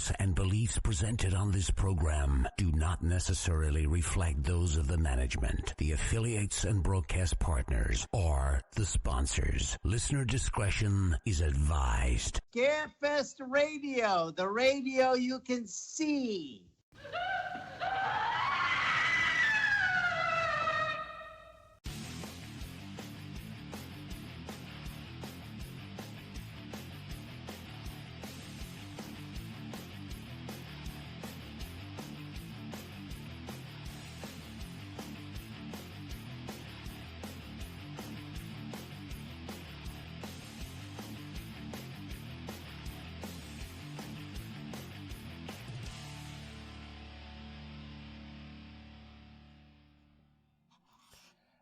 opinions and beliefs presented on this program do not necessarily reflect those of the management, the affiliates and broadcast partners, or the sponsors. Listener discretion is advised. Scarefest Radio, the radio you can see.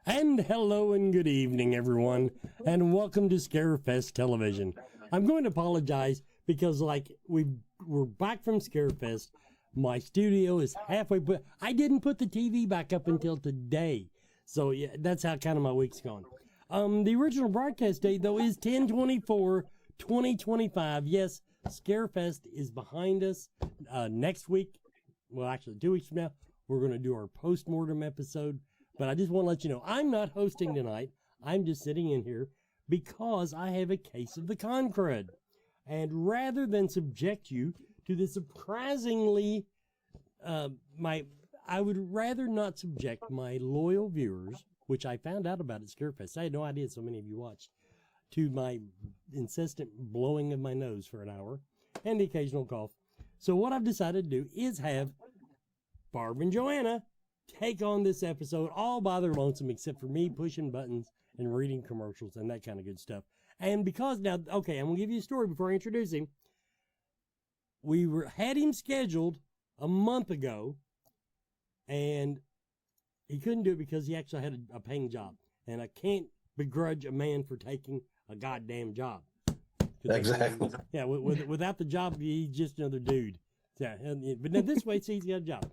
And hello and good evening, everyone, and welcome to Scarefest Television. I'm going to apologize because, we're back from Scarefest. My studio is halfway put. I didn't put the TV back up until today, so yeah, that's how kind of my week's gone. The original broadcast date, though, is 10/24/2025. Yes, Scarefest is behind us. Next week, well, actually 2 weeks from now, we're going to do our post-mortem episode. But I just want to let you know, I'm not hosting tonight. I'm just sitting in here because I have a case of the concrete. And rather than subject you to the surprisingly, I would rather not subject my loyal viewers, which I found out about at Scarefest. I had no idea so many of you watched, to my incessant blowing of my nose for an hour and the occasional cough. So what I've decided to do is have Barb and Joanna take on this episode all by their lonesome, except for me pushing buttons and reading commercials and that kind of good stuff. And because now, okay, I'm going to give you a story before I introduce him. We had him scheduled a month ago, and he couldn't do it because he actually had a paying job. And I can't begrudge a man for taking a goddamn job. Exactly. Yeah, without the job, he's just another dude. Yeah, but now this way, see, he's got a job.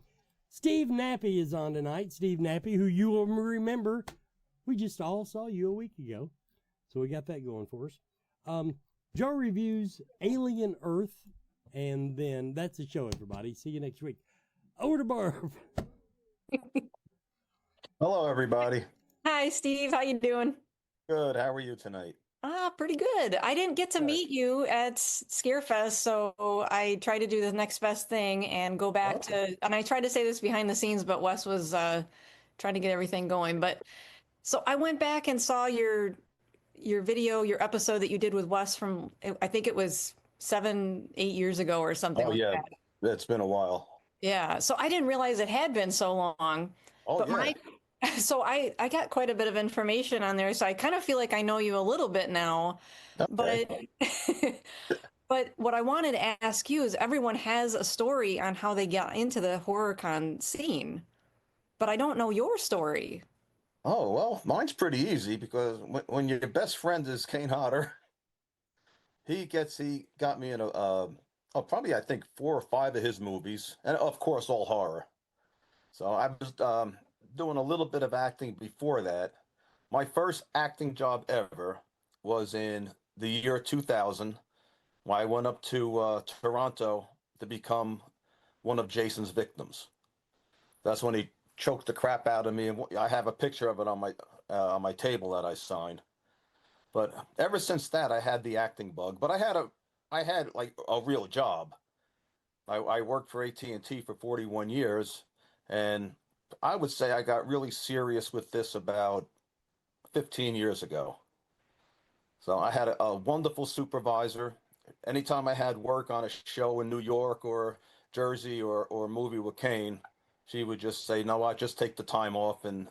Steve Nappy is on tonight. Steve Nappy, who you will remember, we just all saw you a week ago. So we got that going for us. Joe reviews Alien Earth, and then that's the show, everybody. See you next week. Over to Barb. Hello, everybody. Hi, Steve. How you doing? Good. How are you tonight? Pretty good. I didn't get to meet you at Scarefest, so I tried to do the next best thing and go back to, and I tried to say this behind the scenes, but Wes was trying to get everything going. But so I went back and saw your video, your episode that you did with Wes from, I think it was 7-8 years ago or something. Oh, like yeah. That. It's been a while. Yeah. So I didn't realize it had been so long. Oh, but yeah. So I got quite a bit of information on there, so I kind of feel like I know you a little bit now. Okay. But what I wanted to ask you is, everyone has a story on how they got into the HorrorCon scene, but I don't know your story. Oh, well, mine's pretty easy because when your best friend is Kane Hodder, he got me in probably I think 4 or 5 of his movies, and of course all horror. So I was doing a little bit of acting before that. My first acting job ever was in the year 2000. When I went up to Toronto to become one of Jason's victims. That's when he choked the crap out of me, and I have a picture of it on my table that I signed. But ever since that, I had the acting bug. But I had like a real job. I worked for AT&T for 41 years, and I would say I got really serious with this about 15 years ago. So I had a wonderful supervisor. Anytime I had work on a show in New York or Jersey or a movie with Kane, she would just say, "No, I just take the time off and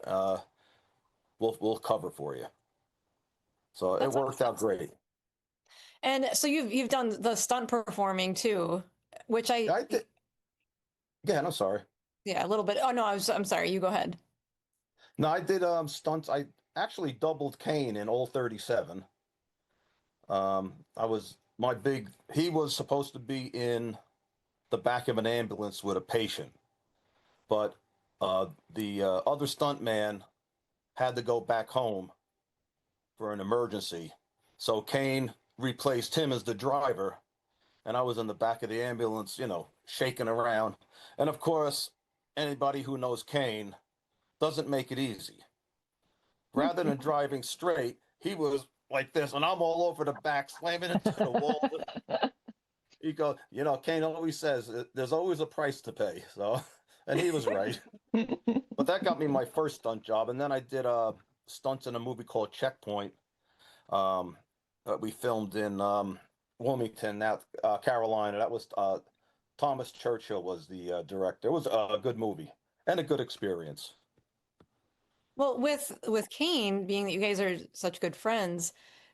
we'll cover for you." So it worked out great. And so you've done the stunt performing too, which I did. Yeah, I'm sorry. Yeah, a little bit. Oh no, I'm sorry. You go ahead. No, I did stunts. I actually doubled Kane in all 37. He was supposed to be in the back of an ambulance with a patient, but the other stunt man had to go back home for an emergency. So Kane replaced him as the driver, and I was in the back of the ambulance, shaking around. And of course, anybody who knows Kane doesn't make it easy. Rather than driving straight, he was like this, and I'm all over the back, slamming into the wall. He goes, Kane always says there's always a price to pay. So, and he was right. But that got me my first stunt job, and then I did stunts in a movie called Checkpoint. That we filmed in Wilmington, now Carolina. That was Thomas Churchill was the director. It was a good movie and a good experience. Well, with Kane, being that you guys are such good friends,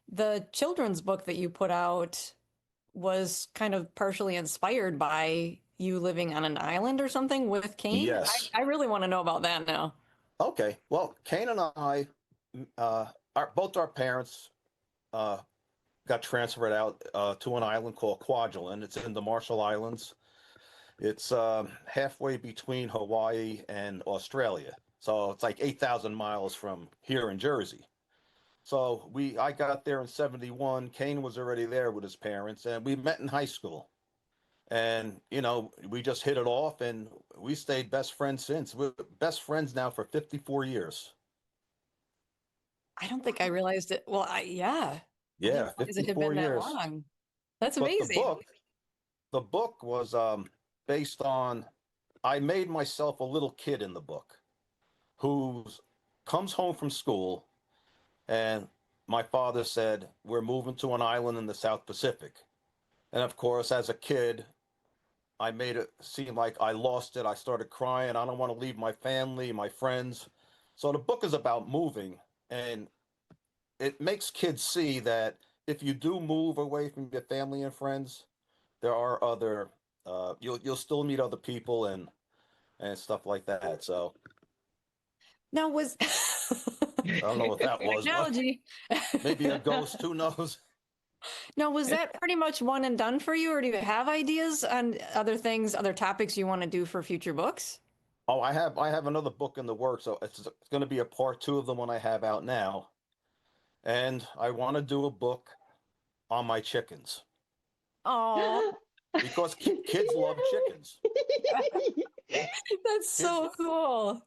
the children's book that you put out was kind of partially inspired by you living on an island or something with Kane. Yes. I really want to know about that now. Okay. Well, Kane and I, both our parents got transferred out to an island called Kwajalein. It's in the Marshall Islands. It's halfway between Hawaii and Australia. So it's like 8,000 miles from here in Jersey. So I got there in 71. Kane was already there with his parents, and we met in high school. And, we just hit it off, and we stayed best friends since. We're best friends now for 54 years. I don't think I realized it. Well, yeah. Yeah, Because it had 54 been that years. long. That's But amazing. the book was based on, I made myself a little kid in the book who comes home from school, and my father said, we're moving to an island in the South Pacific. And of course, as a kid, I made it seem like I lost it. I started crying. I don't want to leave my family, my friends. So the book is about moving, and it makes kids see that if you do move away from your family and friends, there are other, you'll still meet other people and stuff like that. So Now was I don't know what that was. technology. Maybe a ghost, who knows? Now, was that pretty much one and done for you, or do you have ideas on other things, other topics you want to do for future books? Oh, I have another book in the works. So it's going to be a part 2 of the one I have out now. And I want to do a book on my chickens. Oh, Because kids love chickens. that's so cool.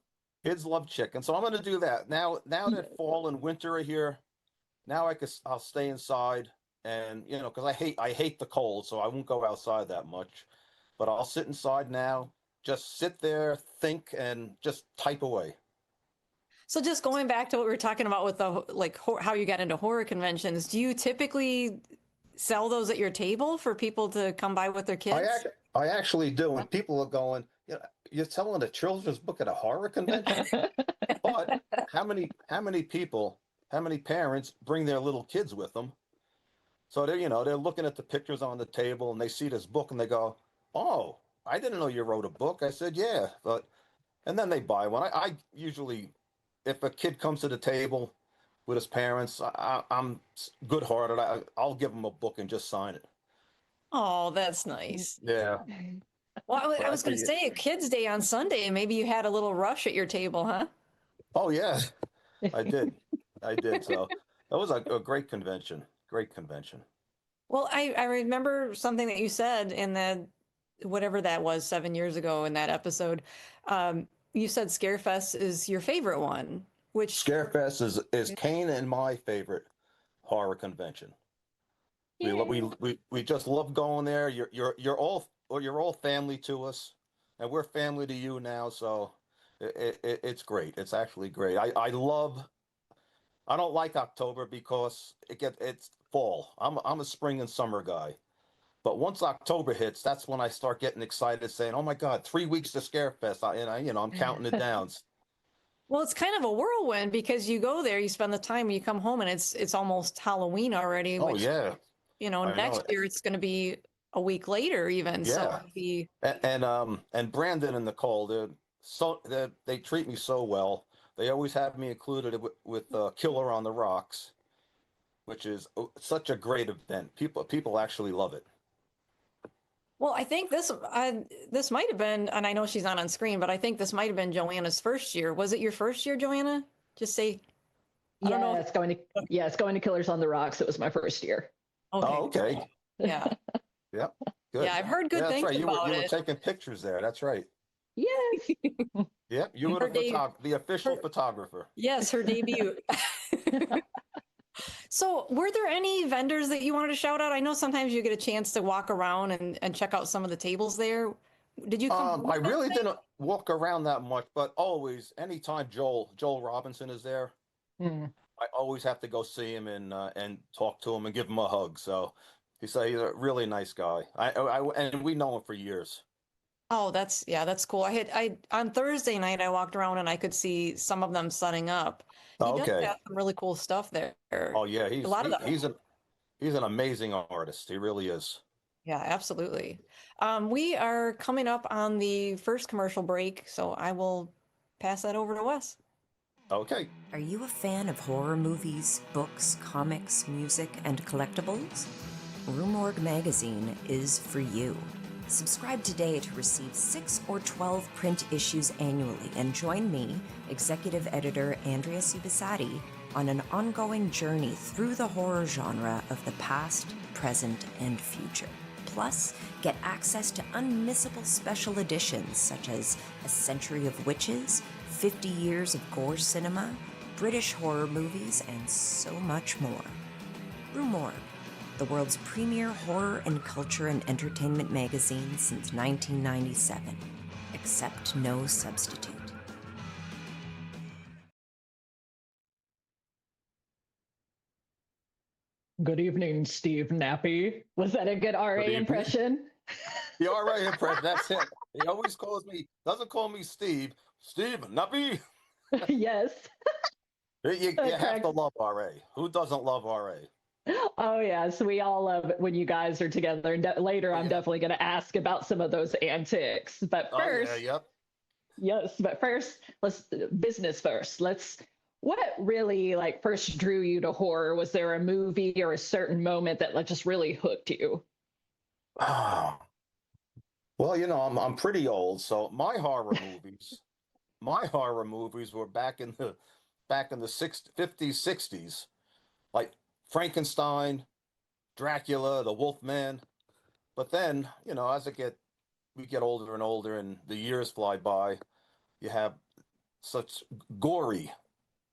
Kids love chickens. So I'm going to do that. Now that fall and winter are here, now I'll stay inside, and because I hate the cold, so I won't go outside that much. But I'll sit inside now, just sit there, think, and just type away. So just going back to what we were talking about with the how you got into horror conventions, do you typically sell those at your table for people to come by with their kids? I actually do, and people are going, you're selling a children's book at a horror convention? But how many people, how many parents bring their little kids with them? So they're looking at the pictures on the table, and they see this book and they go, oh, I didn't know you wrote a book. I said, yeah, and then they buy one. I usually, if a kid comes to the table with his parents, I'm good-hearted. I'll give them a book and just sign it. Oh, that's nice. Yeah. Well, I was going to say Kids Day on Sunday. Maybe you had a little rush at your table, huh? Oh, yeah, I did. So that was a great convention. Great convention. Well, I remember something that you said in whatever that was 7 years ago in that episode. You said Scarefest is your favorite one, which Scarefest is Kane and my favorite horror convention. We just love going there. You're all family to us, and we're family to you now. So it's great. It's actually great. I don't like October because it's fall. I'm a spring and summer guy. But once October hits, that's when I start getting excited, saying, "Oh my God, 3 weeks to Scarefest!" I'm counting it down. well, it's kind of a whirlwind because you go there, you spend the time, you come home, and it's almost Halloween already. Oh which, yeah. Next year it's going to be a week later, even. Yeah. So it'll be... and Brandon and Nicole, they treat me so well. They always have me included with Killer on the Rocks, which is such a great event. People actually love it. Well, I think this might have been, and I know she's not on screen, but I think this might have been Joanna's first year. Was it your first year, Joanna? Just say. I don't know. It's going to Killers on the Rocks. It was my first year. Okay. Oh, okay. Yeah. Yep. Good. Yeah, I've heard good Yeah, that's things right. about You were it. taking pictures there. That's right. Yes. Yep, you were Her the official her- photographer. Yes, her debut. So, were there any vendors that you wanted to shout out? I know sometimes you get a chance to walk around and check out some of the tables there. Did you come I with really anything? didn't walk around that much, but always, anytime Joel Robinson is there, Hmm. I always have to go see him and talk to him and give him a hug. So he's a really nice guy. And we know him for years. Oh, that's cool. I on Thursday night I walked around and I could see some of them setting up. He does Okay. have some really cool stuff there. Oh yeah, A lot of them. he's an amazing artist. He really is. Yeah, absolutely. We are coming up on the first commercial break, so I will pass that over to Wes. Okay. Are you a fan of horror movies, books, comics, music, and collectibles? Room Org magazine is for you. Subscribe today to receive 6 or 12 print issues annually and join me, executive editor Andrea Subisati, on an ongoing journey through the horror genre of the past, present, and future. Plus, get access to unmissable special editions such as A Century of Witches, 50 Years of Gore Cinema, British horror movies, and so much more. Rue Morgue, the world's premier horror and culture and entertainment magazine since 1997. Accept no substitute. Good evening, Steve Nappy. Was that a good RA evening. impression? The RA impression, that's him. He always doesn't call me Steve. Steve, Nappy. Yes. You have to love RA. Who doesn't love RA? Oh, yes. We all love it when you guys are together. And later, I'm definitely going to ask about some of those antics. But first, Yep. yes, but first, let's business first. What really first drew you to horror? Was there a movie or a certain moment that just really hooked you? Oh. Well, I'm pretty old, so my horror movies were back in the 50s, 60s, like Frankenstein, Dracula, the Wolfman. But then, as we get older and older and the years fly by, you have such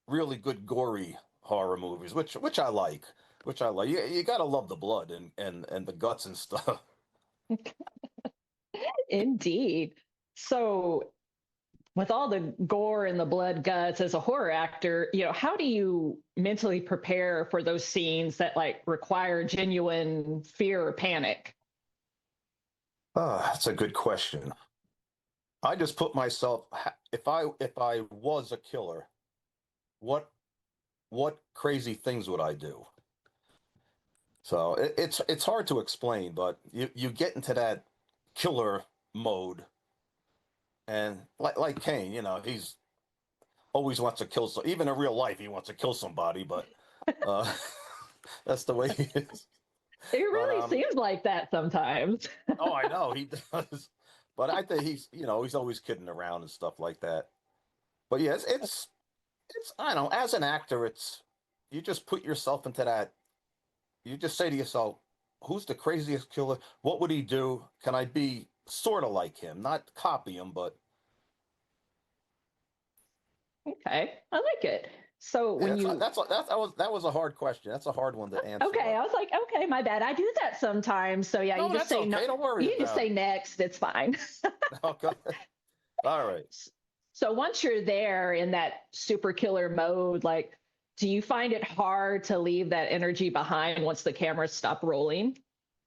really good gory horror movies, which I like. You gotta love the blood and the guts and stuff. Indeed. So, with all the gore and the blood guts as a horror actor, how do you mentally prepare for those scenes that require genuine fear or panic? That's a good question. I just put myself, if I was a killer, what crazy things would I do? So it's hard to explain, but you get into that killer mode, and like Kane, he's always wants to kill. So even in real life, he wants to kill somebody, but uh, that's the way he is. It really seems like that sometimes. Oh, I know he does, but I think he's always kidding around and stuff like that. But yeah, it's I don't know. As an actor, you just put yourself into that. You just say to yourself, "Who's the craziest killer? What would he do? Can I be sort of like him? Not copy him, but." Okay, I like it. So when that was a hard question. That's a hard one to answer. Okay, I was like, okay, my bad. I do that sometimes. So yeah, No, you just say okay. no. Don't worry. You just say next. It's fine. Okay. All right. So once you're there in that super killer mode, do you find it hard to leave that energy behind once the cameras stop rolling?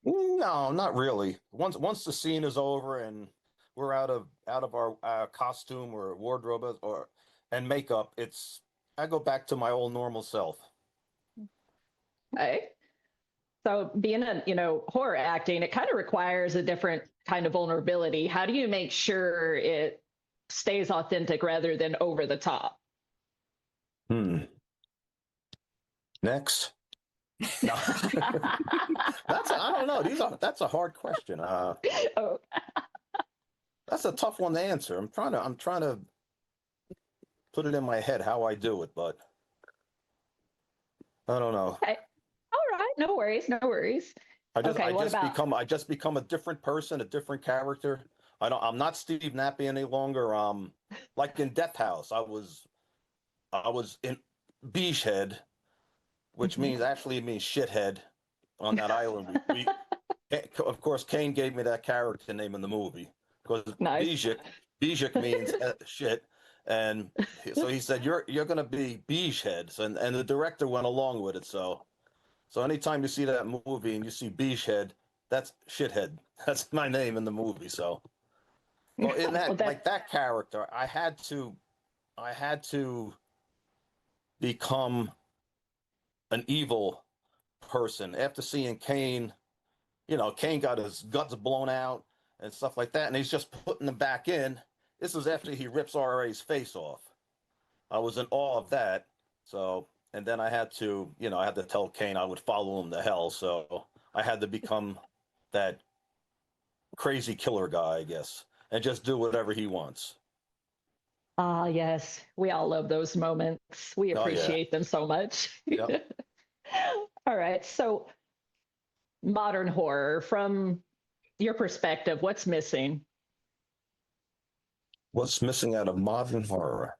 No, not really. Once the scene is over and we're out of our costume or wardrobe and makeup, I go back to my old normal self. Okay. So being horror acting, it kind of requires a different kind of vulnerability. How do you make sure it stays authentic rather than over the top? Next. No. I don't know. That's a hard question. Oh. That's a tough one to answer. I'm trying to put it in my head how I do it, but I don't know. Okay. All right. No worries. No worries. Okay, what about? I just become a different person, a different character. I'm not Steve Nappy any longer. Like in Death House, I was in Beachhead, which Mhm. means actually it means shithead on that island. Of course, Kane gave me that character name in the movie because Nice. Bijak means shit, and so he said you're gonna be Beachhead, and the director went along with it. So anytime you see that movie and you see Beachhead, that's shithead. That's my name in the movie. So well, in Well, that that like that character, I had to become an evil person after seeing Kane. You know, Kane got his guts blown out and stuff like that, and he's just putting them back in. This was after he rips RA's face off. I was in awe of that. So, and then I had to, I had to tell Kane I would follow him to hell. So I had to become that crazy killer guy, I guess, and just do whatever he wants. yes, we all love those moments. We Oh yeah, appreciate them so much. yep. All right, so modern horror, from your perspective, what's missing? What's missing out of modern horror?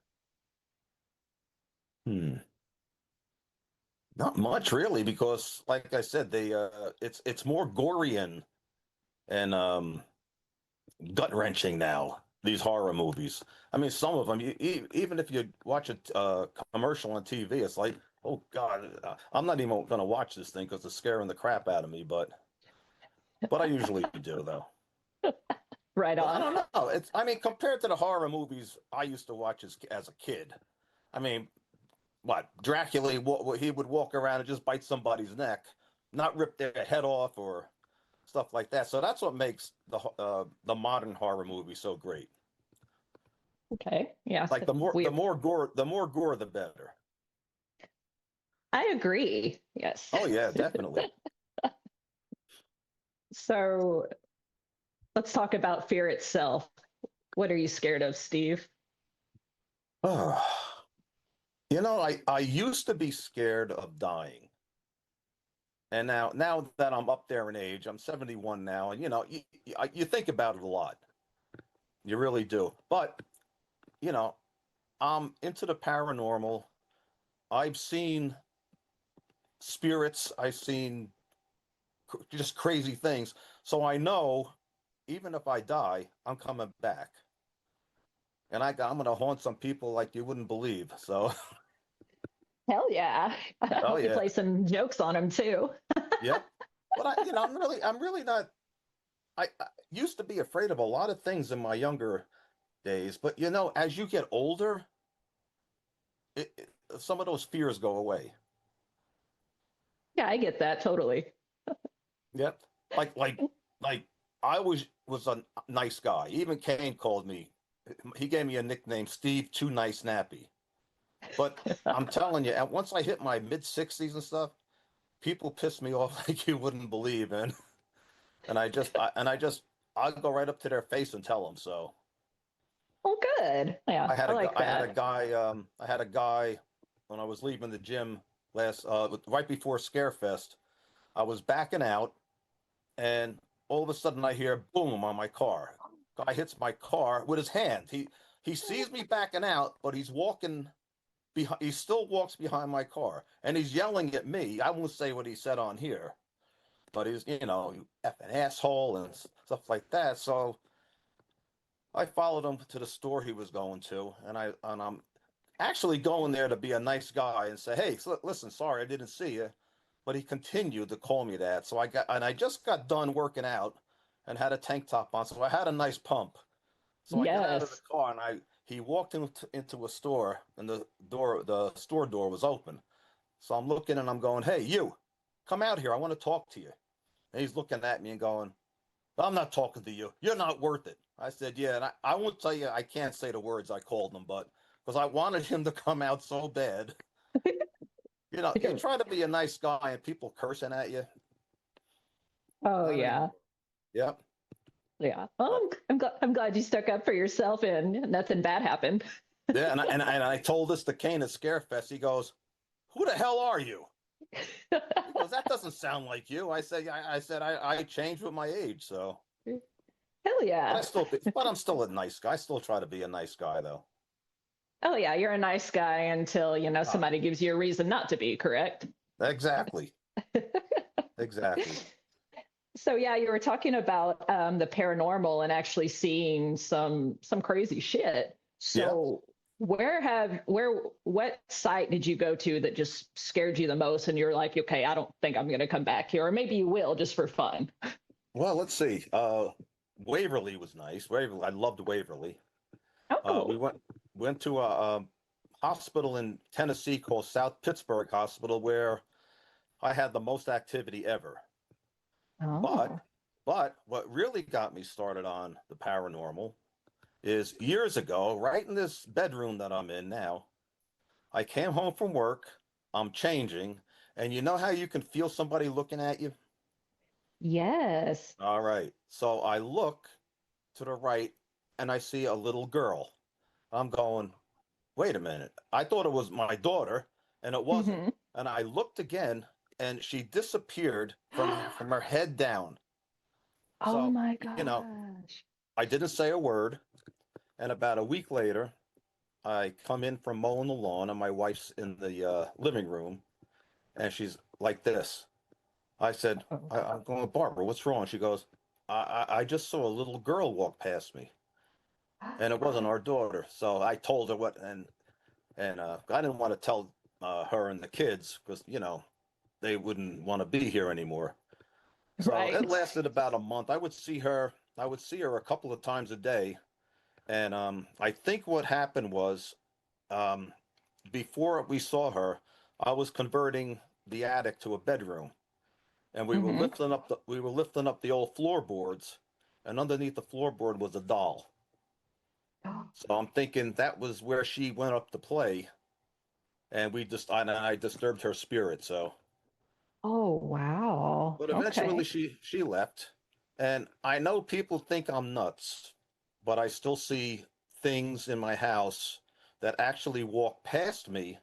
Hmm. Not much really, because like I said, it's more gory and gut wrenching now. These horror movies. I mean, some of them, even if you watch a commercial on TV, it's like, oh God, I'm not even going to watch this thing because it's scaring the crap out of me. But I usually do though. Right But I on. don't know. I mean, compared to the horror movies I used to watch as a kid, I mean, what Dracula, he would walk around and just bite somebody's neck, not rip their head off or stuff like that. So that's what makes the modern horror movie so great. Okay, yeah, Like the more gore, the better. I agree. Yes. Oh yeah, definitely. So let's talk about fear itself. What are you scared of, Steve? Oh, I used to be scared of dying, and now that I'm up there in age, I'm 71 now, and you think about it a lot. You really do. But you know, I'm into the paranormal. I've seen spirits. I've seen just crazy things. So I know even if I die, I'm coming back. And I'm going to haunt some people like you wouldn't believe. So, Hell yeah. I oh hope you yeah. play some jokes on him too. Yep. But I'm really not, I used to be afraid of a lot of things in my younger days. But as you get older, some of those fears go away. Yeah, I get that totally. Yep. Like I was a nice guy. Even Kane called me. He gave me a nickname, Steve Too Nice Nappy. But I'm telling you, once I hit my mid 60s and stuff, people piss me off like you wouldn't believe, and I'll go right up to their face and tell them. So Oh, good. Yeah, I like I had a that. guy when I was leaving the gym right before Scarefest. I was backing out, and all of a sudden I hear boom on my car. Guy hits my car with his hand. He sees me backing out, but he's walking behind. He still walks behind my car, and he's yelling at me. I won't say what he said on here, but he's you effing asshole and stuff like that. So I followed him to the store he was going to, and I'm actually going there to be a nice guy and say, hey, listen, sorry I didn't see you. But he continued to call me that. So I just got done working out and had a tank top on. So I had a nice pump. So I got out of the Yes. car and he walked into a store and the store door was open. So I'm looking and I'm going, hey, you, come out here. I want to talk to you. And he's looking at me and going, I'm not talking to you. You're not worth it. I said, yeah. And I won't tell you, I can't say the words I called him, but because I wanted him to come out so bad. You try to be a nice guy and people cursing at you. Oh I don't even. yeah. Yep. Yeah. Well, I'm glad you stuck up for yourself and nothing bad happened. Yeah, and I told this to Kane at Scarefest. He goes, "Who the hell are you?" He goes, that doesn't sound like you. I changed with my age, so. Hell yeah. But I'm still a nice guy. I still try to be a nice guy, though. Oh yeah, you're a nice guy until, somebody gives you a reason not to be, correct? Exactly. Exactly. So yeah, you were talking about the paranormal and actually seeing some crazy shit. So what site did you go to that just scared you the most and you're like, okay, I don't think I'm gonna come back here, or maybe you will just for fun. Well, let's see. Waverly was nice. Waverly, I loved Waverly. Oh, cool. We went to a hospital in Tennessee called South Pittsburgh Hospital, where I had the most activity ever. Oh. But what really got me started on the paranormal is years ago, right in this bedroom that I'm in now, I came home from work, I'm changing, and you know how you can feel somebody looking at you? Yes. All right. So I look to the right and I see a little girl. I'm going, wait a minute. I thought it was my daughter, and it wasn't. Mm-hmm. And I looked again, and she disappeared from her head down. Oh So, my you know, gosh. I didn't say a word. And about a week later, I come in from mowing the lawn, and my wife's in the living room, and she's like this. I said, Oh. I'm going, Barbara, what's wrong? She goes, I just saw a little girl walk past me, and it wasn't our daughter. So I told her what, and I didn't want to tell her and the kids because, they wouldn't want to be here anymore. So it Right. lasted about a month. I would see her a couple of times a day. And I think what happened was um, before we saw her, I was converting the attic to a bedroom, and Mm-hmm. we were lifting up the old floorboards, and underneath the floorboard was a doll. So I'm thinking that was where she went up to play, and I disturbed her spirit. So, Oh, wow. but eventually Okay. she left, and I know people think I'm nuts, but I still see things in my house that actually walk past me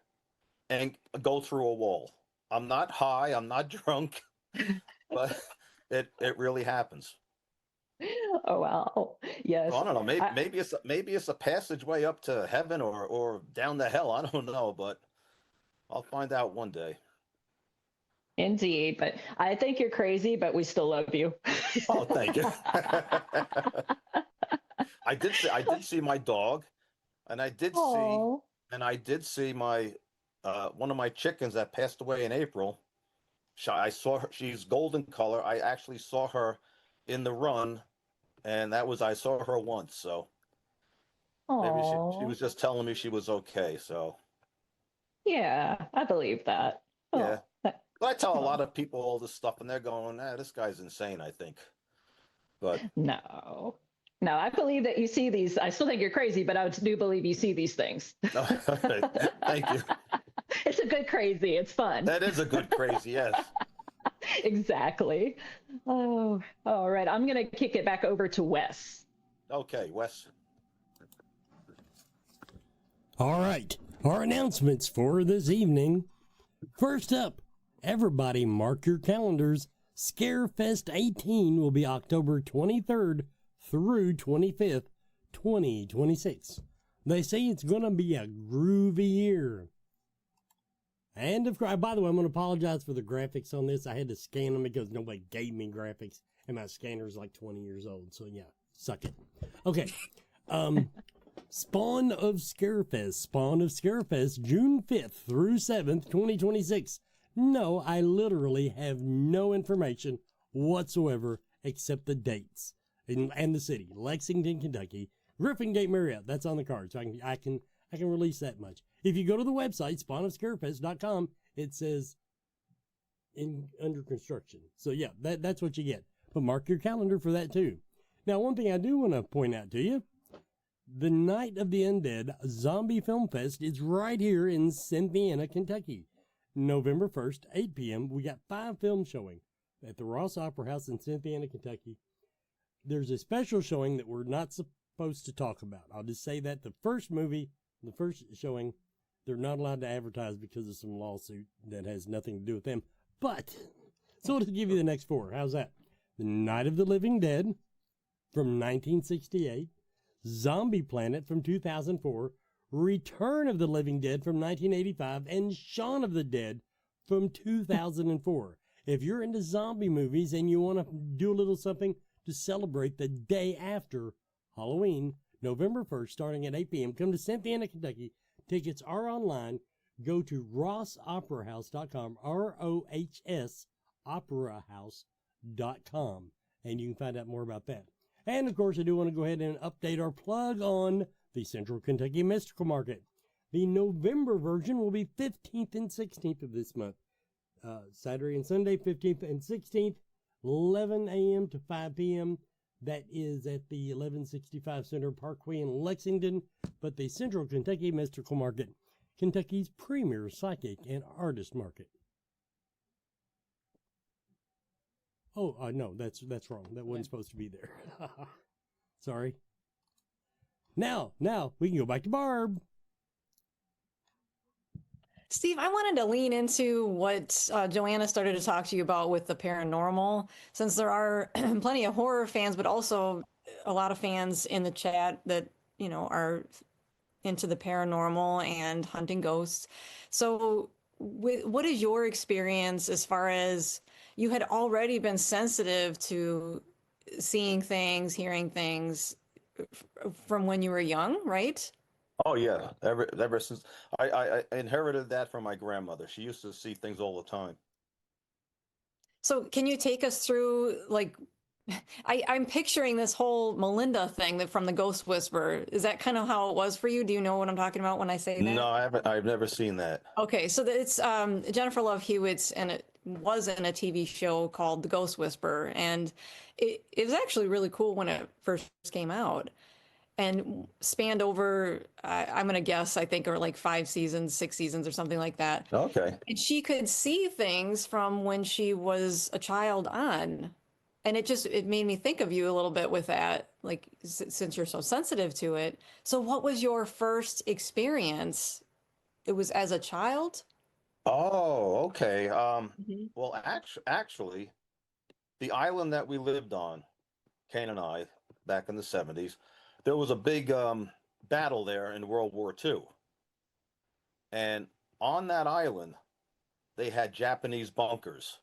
and go through a wall. I'm not high, I'm not drunk, but it really happens. Oh, wow. So Yes. I don't know. I, Maybe it's a passageway up to heaven or down to hell. I don't know, but I'll find out one day. Indeed. But I think you're crazy, but we still love you. Oh, thank you. I did see my dog, and Oh. I did see my one of my chickens that passed away in April. I saw her. She's golden color. I actually saw her in the run, and I saw her once. So maybe she Oh. was just telling me she was okay. So Yeah, I believe that. yeah. Oh. But I tell a Oh. lot of people all this stuff, and they're going, this guy's insane, I think. But No. No, I believe that you see these. I still think you're crazy, but I do believe you see these things. thank you. It's a good crazy. It's fun. That is a good crazy, yes. Exactly. Oh, all right. I'm going to kick it back over to Wes. Okay, Wes. All right, our announcements for this evening. First up, everybody mark your calendars. Scarefest 18 will be October 23rd through 25th, 2026. They say it's going to be a groovy year. And of course, by the way, I'm going to apologize for the graphics on this. I had to scan them because nobody gave me graphics, and my scanner's like 20 years old. So yeah, suck it. Okay. Spawn of Scarefest, June 5th through 7th, 2026. No, I literally have no information whatsoever except the dates and the city, Lexington, Kentucky, Griffin Gate Marriott. That's on the card, so I can release that much. If you go to the website spawnofscarefest.com, it says under construction. So yeah, that's what you get. But mark your calendar for that too. Now, one thing I do want to point out to you. The Night of the Undead Zombie Film Fest is right here in Cynthiana, Kentucky. November 1st, 8 p.m. We got 5 films showing at the Ross Opera House in Cynthiana, Kentucky. There's a special showing that we're not supposed to talk about. I'll just say that the first showing they're not allowed to advertise because of some lawsuit that has nothing to do with them. But, so to give you the next four, how's that? The Night of the Living Dead from 1968, Zombie Planet from 2004, Return of the Living Dead from 1985, and Shaun of the Dead from 2004. If you're into zombie movies and you want to do a little something to celebrate the day after Halloween, November 1st, starting at 8 p.m., come to Cynthiana, Kentucky. Tickets are online. Go to rossoperahouse.com, ROHS operahouse.com, and you can find out more about that. And, of course, I do want to go ahead and update our plug on the Central Kentucky Mystical Market. The November version will be 15th and 16th of this month. Saturday and Sunday, 15th and 16th, 11 a.m. to 5 p.m. That is at the 1165 Center Parkway in Lexington. But the Central Kentucky Mystical Market, Kentucky's premier psychic and artist market. Oh, no, that's wrong. That wasn't supposed to be there. Sorry. Now, we can go back to Barb. Steve, I wanted to lean into what Joanna started to talk to you about with the paranormal, since there are plenty of horror fans, but also a lot of fans in the chat that, are into the paranormal and hunting ghosts. So what is your experience as far as you had already been sensitive to seeing things, hearing things from when you were young, right? Oh yeah, ever since I inherited that from my grandmother. She used to see things all the time. So can you take us through, like, I'm picturing this whole Melinda thing from the Ghost Whisperer. Is that kind of how it was for you? Do you know what I'm talking about when I say that? No, I haven't. I've never seen that. Okay, so it's Jennifer Love Hewitt's, and it was in a TV show called The Ghost Whisperer, and it was actually really cool when it first came out, and spanned over, I'm going to guess, I think, or like 5 seasons, 6 seasons, or something like that. Okay. And she could see things from when she was a child on. And it made me think of you a little bit with that, like, since you're so sensitive to it. So what was your first experience? It was as a child? Oh, okay. Mhm. Well, actually, the island that we lived on, Kane and I, back in the 70s, there was a big battle there in World War II. And on that island, they had Japanese bunkers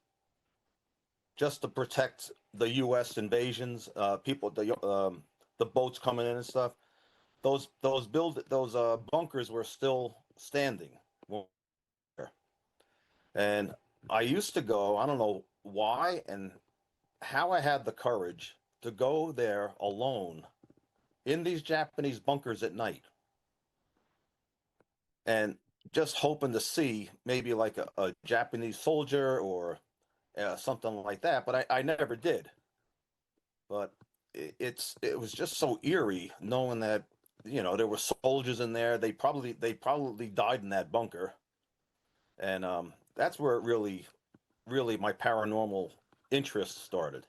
just to protect the U.S. invasions, the boats coming in and stuff. Those bunkers were still standing. And I used to go, I don't know why and how I had the courage to go there alone in these Japanese bunkers at night, and just hoping to see maybe like a Japanese soldier or something like that. But I never did. But it was just so eerie knowing that, there were soldiers in there. They probably died in that bunker. And that's where it really my paranormal interest started.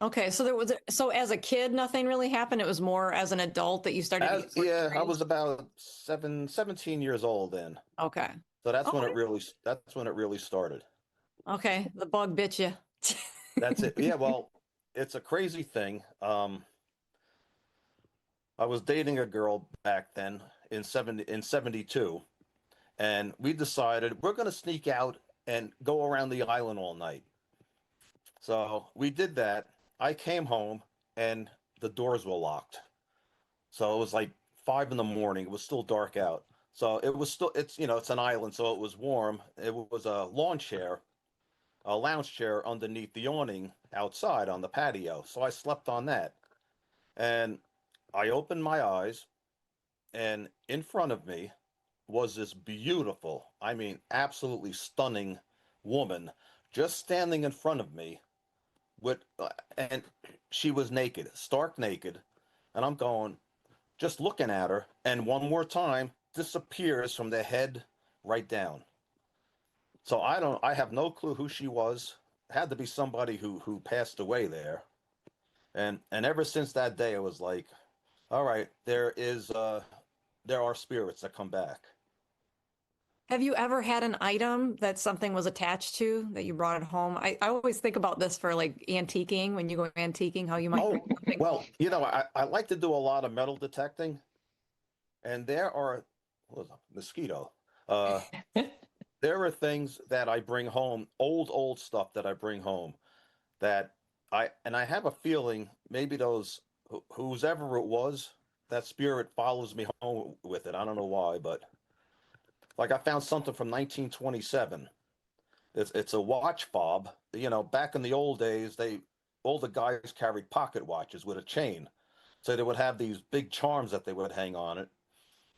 Okay, so as a kid, nothing really happened. It was more as an adult that you started to get Yeah, I curious? was about 17 years old then. Okay. So that's when Okay. it really started. Okay, the bug bit you. That's it. Yeah, well, it's a crazy thing. I was dating a girl back then in 72, and we decided we're going to sneak out and go around the island all night. So we did that. I came home and the doors were locked. So it was like 5 in the morning. It was still dark out. So it's an island, so it was warm. It was a lounge chair underneath the awning outside on the patio. So I slept on that. And I opened my eyes, and in front of me was this beautiful, I mean, absolutely stunning woman just standing in front of me and she was naked, stark naked. And I'm going, just looking at her, and one more time disappears from the head right down. So I have no clue who she was. It had to be somebody who passed away there. And ever since that day, it was like, all right, there are spirits that come back. Have you ever had an item that something was attached to that you brought it home? I always think about this for like antiquing, when you go antiquing, how you might Oh, bring something well, home. I like to do a lot of metal detecting, and there are, what was it, mosquito. Uh, there are things that I bring home, old stuff that I bring home that I have a feeling maybe those, whoever it was, that spirit follows me home with it. I don't know why, but like I found something from 1927. It's a watch fob. Back in the old days, all the guys carried pocket watches with a chain. So they would have these big charms that they would hang on it.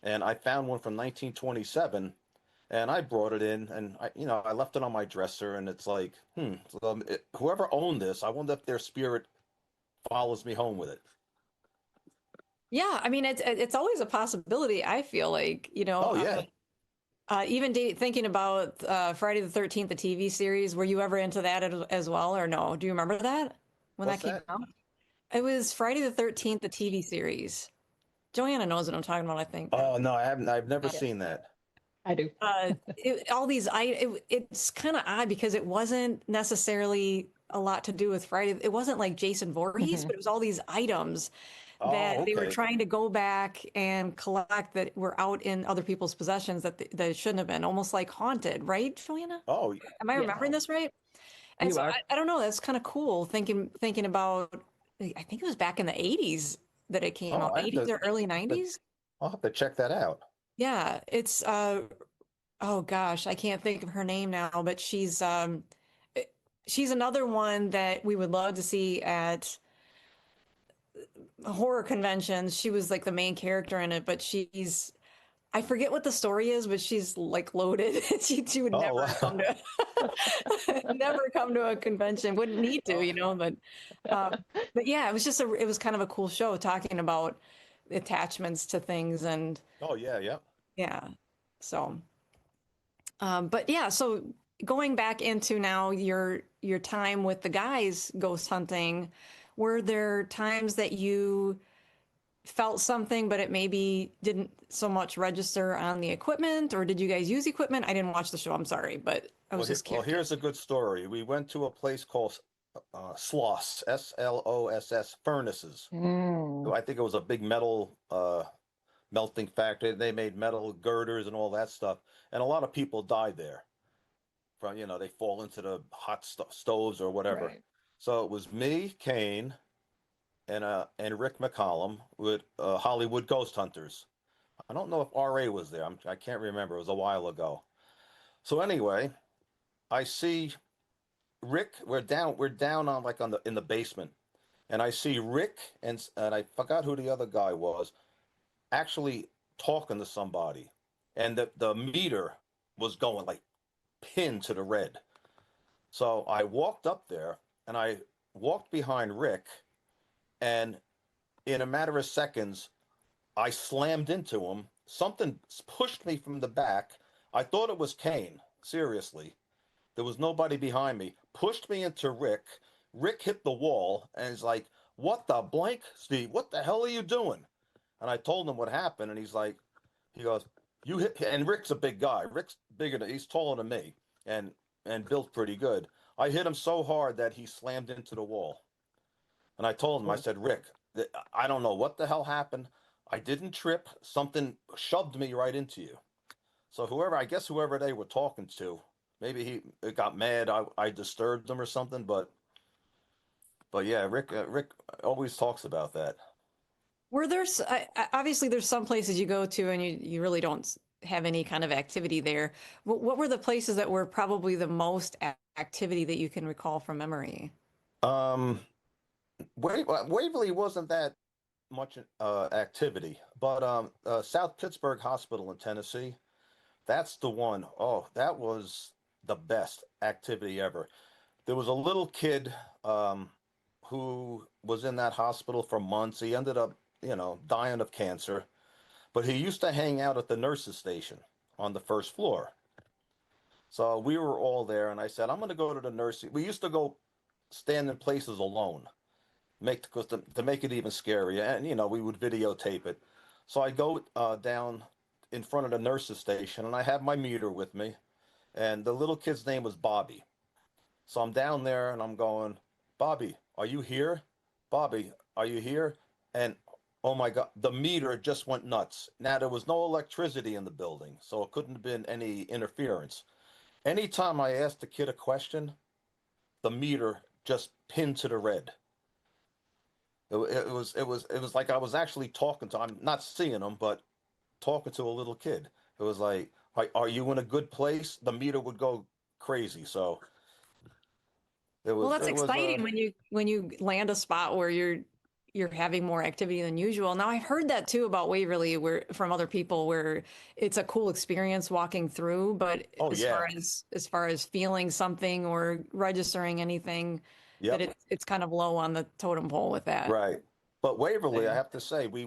And I found one from 1927, and I brought it in, and I left it on my dresser, and it's like, whoever owned this, I wonder if their spirit follows me home with it. Yeah, I mean it's always a possibility. I feel like, Oh yeah. even thinking about Friday the 13th, the TV series. Were you ever into that as well, or no? Do you remember that when that What's came that? out? It was Friday the 13th, the TV series. Joanna knows what I'm talking about, I think. Oh no, I haven't. I've never Yeah. seen that. I do. All these, it's kind of odd because it wasn't necessarily a lot to do with Friday. It wasn't like Jason Voorhees, Mhm. but it was all these items that Oh, they were okay. trying to go back and collect that were out in other people's possessions that it shouldn't have been, almost like haunted, right, Joanna? Oh, Am I Yeah, remembering this right? And you so are. I don't know. That's kind of cool thinking about. I think it was back in the 80s that it came oh, out, 80s or early to- 90s. I'll have to check that out. Yeah, it's oh gosh, I can't think of her name now, but eh, she's another one that we would love to see at horror conventions. She was like the main character in it, but I forget what the story is, but she's like loaded. She would Oh, never come wow. to never come to a convention. Wouldn't need to, Oh, uh, but yeah, it was kind of a cool show talking about attachments to things and oh yeah, yeah. yeah. So but yeah, so going back into now your time with the guys ghost hunting, were there times that you felt something, but it maybe didn't so much register on the equipment, or did you guys use equipment? I didn't watch the show, I'm sorry, but I was just Here's a curious. good story. We went to a place called Sloss, Sloss Furnaces. Mm, I think it was a big metal melting factory. They made metal girders and all that stuff, and a lot of people died there. From they fall into the hot stoves or whatever. right. So it was me, Kane, and Rick McCollum with Hollywood Ghost Hunters. I don't know if RA was there. I can't remember. It was a while ago. So anyway, I see Rick. We're down on like on the in the basement, and I see Rick and I forgot who the other guy was actually talking to somebody, and the meter was going like pinned to the red. So I walked up there and I walked behind Rick, and in a matter of seconds, I slammed into him. Something pushed me from the back. I thought it was Kane. Seriously. There was nobody behind me. Pushed me into Rick. Rick hit the wall and he's like, "What the blank, Steve? What the hell are you doing?" And I told him what happened. And he goes, "You hit," and Rick's a big guy. Rick's he's taller than me and built pretty good. I hit him so hard that he slammed into the wall. And I told him, I Oh, said, "Rick, I don't know what the hell happened. I didn't trip. Something shoved me right into you." So I guess whoever they were talking to, maybe he got mad. I disturbed him or something. But yeah, Rick always talks about that. Were there obviously there's some places you go to and you really don't have any kind of activity there. What were the places that were probably the most activity that you can recall from memory? Um, Waverly wasn't that much activity, but South Pittsburgh Hospital in Tennessee, that's the one. Oh, that was the best activity ever. There was a little kid um, who was in that hospital for months. He ended up, dying of cancer, but he used to hang out at the nurses' station on the first floor. So we were all there, and I said, "I'm going to go to the nursing." We used to go stand in places alone, because to make it even scarier, and we would videotape it. So I go down in front of the nurse's station, and I have my meter with me, and the little kid's name was Bobby. So I'm down there and I'm going, Bobby, are you here? Bobby, are you here? And oh my God, the meter just went nuts. Now there was no electricity in the building, so it couldn't have been any interference. Anytime I asked the kid a question, the meter just pinned to the red. It was like I was actually talking to, I'm not seeing him, but talking to a little kid. It was like, are you in a good place? The meter would go crazy. So Well, that's exciting when you land a spot where you're having more activity than usual. Now I've heard that too about Waverly, where from other people, where it's a cool experience walking through, but oh yeah, as far as feeling something or registering anything, that yep, it's kind of low on the totem pole with that. right. But Waverly, I Yeah. have to say, we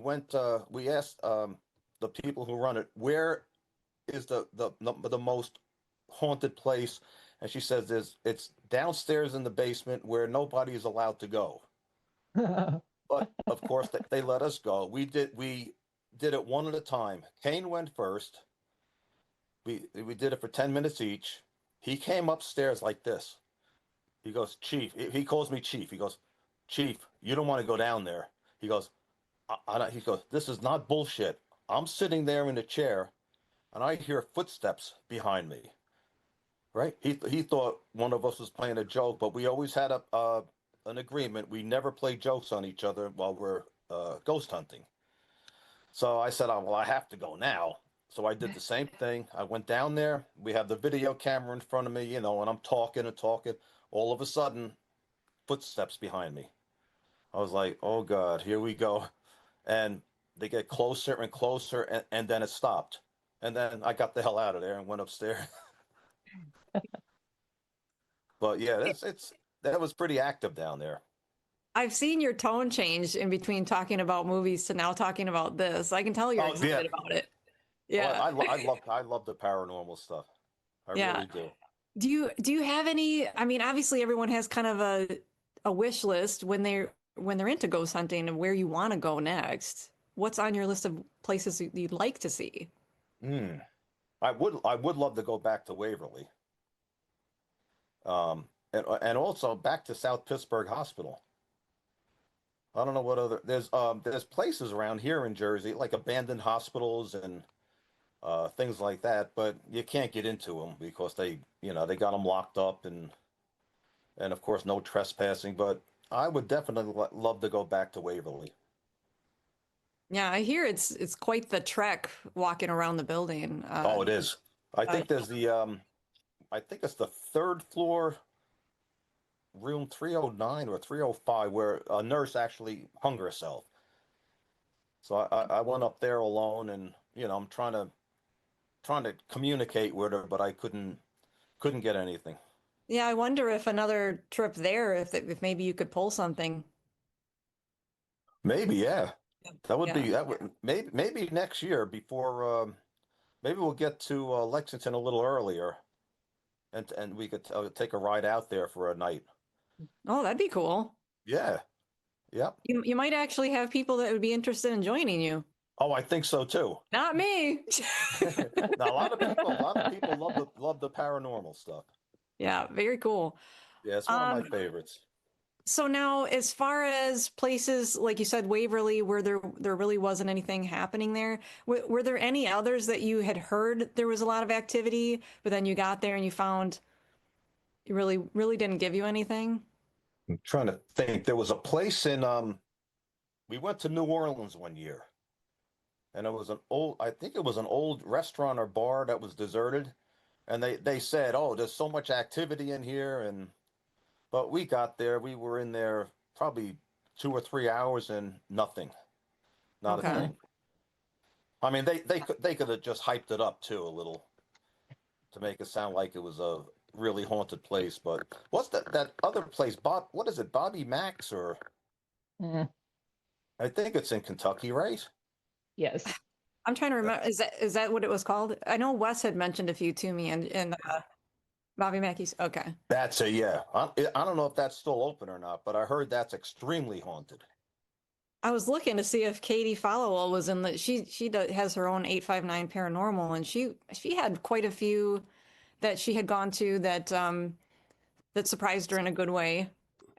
asked the people who run it, where is the most haunted place? And she says it's downstairs in the basement where nobody is allowed to go. But of course, they let us go. We did it one at a time. Kane went first. We did it for 10 minutes each. He came upstairs like this. He goes, Chief. He calls me Chief. He goes, Chief, you don't want to go down there. He goes, he goes, this is not bullshit. I'm sitting there in a chair, and I hear footsteps behind me. Right? He thought one of us was playing a joke, but we always had an agreement. We never play jokes on each other while we're ghost hunting. So I said, oh, well, I have to go now. So I did the same thing. I went down there. We have the video camera in front of me, and I'm talking and talking. All of a sudden, footsteps behind me. I was like, oh God, here we go. And they get closer and closer, and then it stopped. And then I got the hell out of there and went upstairs. But yeah, that was pretty active down there. I've seen your tone change in between talking about movies to now talking about this. I can tell you're Oh yeah, excited about it. oh, Yeah. I love the paranormal stuff. I Yeah. really do. Do you have any, I mean, obviously everyone has kind of a wish list when they're into ghost hunting and where you want to go next. What's on your list of places you'd like to see? Hmm. I would love to go back to Waverly. And also back to South Pittsburgh Hospital. I don't know what other there's places around here in Jersey like abandoned hospitals and things like that, but you can't get into them because they got them locked up and of course no trespassing. But I would definitely love to go back to Waverly. Yeah, I hear it's quite the trek walking around the building. Oh, it is. I Uh, think there's I think it's the third floor, room 309 or 305, where a nurse actually hung herself. So I went up there alone, and I'm trying to communicate with her, but I couldn't get anything. yeah, I wonder if another trip there, if maybe you could pull something. Maybe, yeah. Yeah. That would maybe next year before maybe we'll get to Lexington a little earlier, and we could take a ride out there for a night. Oh, that'd be cool. Yeah, yeah. You might actually have people that would be interested in joining you. Oh, I think so too. Not me. Now a lot of people love the paranormal stuff. Yeah, very cool. Yeah, it's one of my favorites. So now, as far as places like you said, Waverly, where there really wasn't anything happening there, were there any others that you had heard there was a lot of activity, but then you got there and you found it really didn't give you anything? I'm trying to think. There was a place in we went to New Orleans one year, and it was I think it was an old restaurant or bar that was deserted, and they said, "Oh, there's so much activity in here," but we got there, we were in there probably 2 or 3 hours and nothing, not a Okay. thing. I mean, they could have just hyped it up too a little to make it sound like it was a really haunted place. But what's that other place? Bob, what is it? Bobby Max or Mm, I think it's in Kentucky, right? yes. I'm trying to remember. Is that what it was called? I know Wes had mentioned a few to me, and Bobby Mackey's. Okay. That's a yeah. I don't know if that's still open or not, but I heard that's extremely haunted. I was looking to see if Katie Followell was in the. Has her own 859 paranormal, and she had quite a few that she had gone to that surprised her in a good way,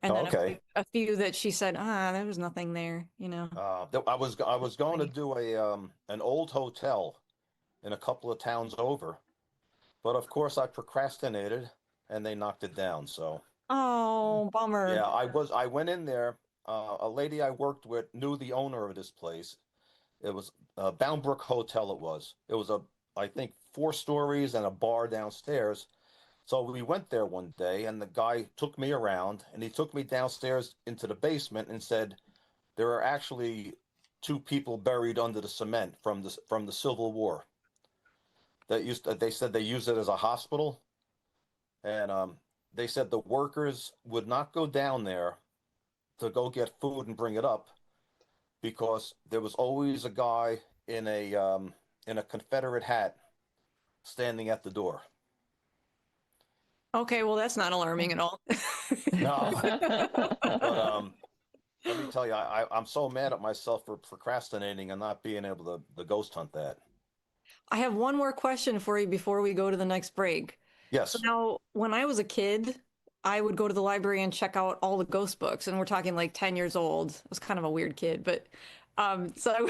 and then Okay. a few that she said, there was nothing there, you know. I was going to do an old hotel in a couple of towns over, but of course I procrastinated and they knocked it down. So Oh, bummer. yeah, I went in there. A lady I worked with knew the owner of this place. It was Bound Brook Hotel. It was I think 4 stories and a bar downstairs. So we went there one day, and the guy took me around, and he took me downstairs into the basement and said, there are actually 2 people buried under the cement from the Civil War. They said they used it as a hospital, and they said the workers would not go down there to go get food and bring it up because there was always a guy in a Confederate hat standing at the door. Okay, well, that's not alarming at all. No, but let me tell you, I'm so mad at myself for procrastinating and not being able to ghost hunt that. I have one more question for you before we go to the next break. So Yes. now, when I was a kid, I would go to the library and check out all the ghost books, and we're talking like 10 years old. I was kind of a weird kid, but so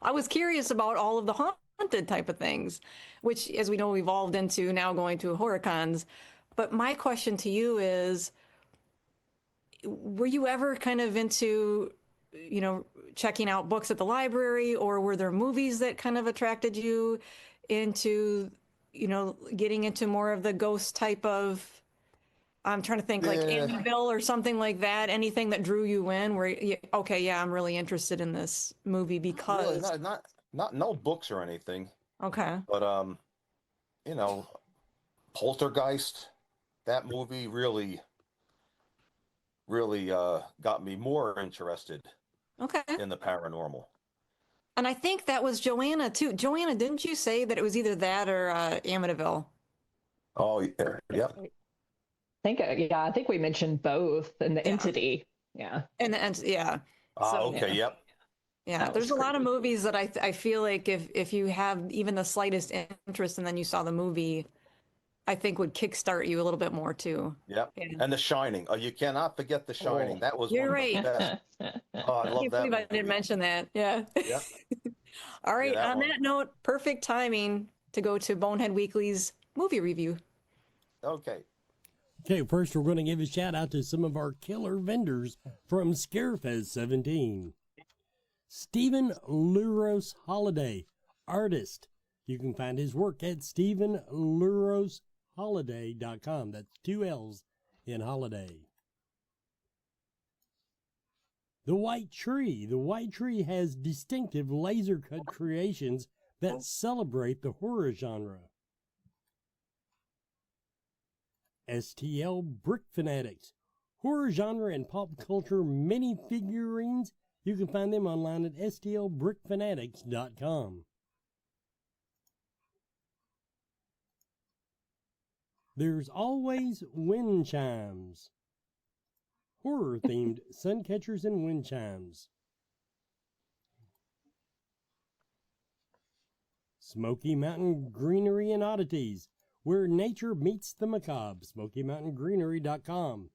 I was curious about all of the haunted type of things, which, as we know, evolved into now going to horror cons. But my question to you is, were you ever kind of into, checking out books at the library, or were there movies that kind of attracted you into, getting into more of the ghost type of, I'm trying to think like Yeah. Amityville or something like that, anything that drew you in where, okay, yeah, I'm really interested in this movie Really, because, not no books or anything, okay. but you know, Poltergeist, that movie really got me more interested Okay. in the paranormal. And I think that was Joanna too. Joanna, didn't you say that it was either that or Amityville? Oh, yeah, yep. I think we mentioned both and the Yeah. entity. Yeah. And yeah. Ah, So okay, Yeah. yep. yeah, That there's was a lot of creepy. movies that I feel like if you have even the slightest interest and then you saw the movie, I think would kickstart you a little bit more too. Yep. Yeah. And The Shining. Oh, you cannot forget The Shining. Oh. That was You're one of the right. best. Oh, I I love can't that believe I didn't movie. mention that. Yeah. Yep. All Yeah, right. that On one. that note, perfect timing to go to Bonehead Weekly's movie review. Okay. Okay, first we're going to give a shout out to some of our killer vendors from Scarefest 17. Stephen Luros Holiday, artist. You can find his work at StephenLurosHoliday.com. That's 2 L's in holiday. The White Tree. The White Tree has distinctive laser cut creations that celebrate the horror genre. STL Brick Fanatics. Horror genre and pop culture mini figurines. You can find them online at stlbrickfanatics.com. There's always wind chimes. Horror-themed sun catchers and wind chimes. Smoky Mountain Greenery and Oddities, where nature meets the macabre. SmokyMountainGreenery.com.